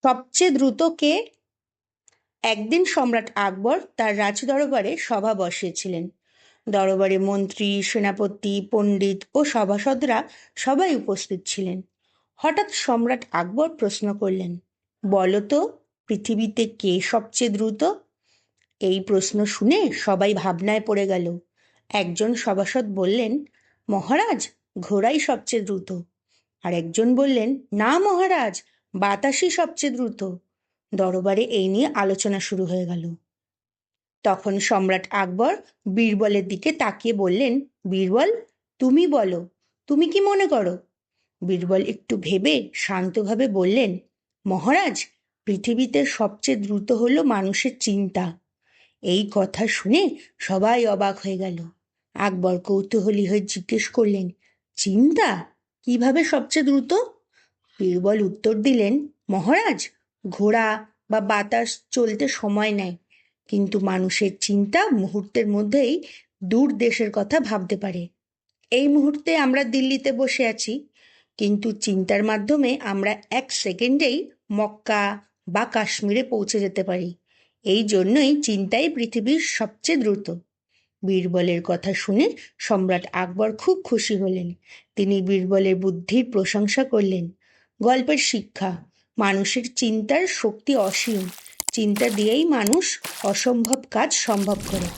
সবচেয়ে দ্রুত কে? একদিন সম্রাট আকবর তার রাজদরবারে সভা বসিয়েছিলেন। দরবারে মন্ত্রী, সেনাপতি, পণ্ডিত ও সভাসদরা সবাই উপস্থিত ছিলেন। হঠাৎ সম্রাট আকবর প্রশ্ন করলেন, বলো তো, পৃথিবীতে কে সবচেয়ে দ্রুত? এই প্রশ্ন শুনে সবাই ভাবনায় পড়ে গেল। একজন সভাসদ বললেন, মহারাজ, ঘোড়াই সবচেয়ে দ্রুত। আর একজন বললেন, না মহারাজ, বাতাসই সবচেয়ে দ্রুত। দরবারে এই নিয়ে আলোচনা শুরু হয়ে গেল। তখন সম্রাট আকবর বীরবলের দিকে তাকিয়ে বললেন, বীরবল, তুমি বলো, তুমি কি মনে করো? বীরবল একটু ভেবে শান্তভাবে বললেন, মহারাজ, পৃথিবীতে সবচেয়ে দ্রুত হলো মানুষের চিন্তা। এই কথা শুনে সবাই অবাক হয়ে গেল। আকবর কৌতূহলী হয়ে জিজ্ঞেস করলেন, চিন্তা কিভাবে সবচেয়ে দ্রুত? বীরবল উত্তর দিলেন, মহারাজ, ঘোড়া বা বাতাস চলতে সময় নেয়, কিন্তু মানুষের চিন্তা মুহূর্তের মধ্যেই দূর দেশের কথা ভাবতে পারে। এই মুহূর্তে আমরা দিল্লিতে বসে আছি, কিন্তু চিন্তার মাধ্যমে আমরা 1 সেকেন্ডেই মক্কা বা কাশ্মীরে পৌঁছে যেতে পারি। এই জন্যই চিন্তাই পৃথিবীর সবচেয়ে দ্রুত। বীরবলের কথা শুনে সম্রাট আকবর খুব খুশি হলেন। তিনি বীরবলের বুদ্ধির প্রশংসা করলেন। গল্পের শিক্ষা, মানুষের চিন্তার শক্তি অসীম। চিন্তা দিয়েই মানুষ অসম্ভব কাজ সম্ভব করে।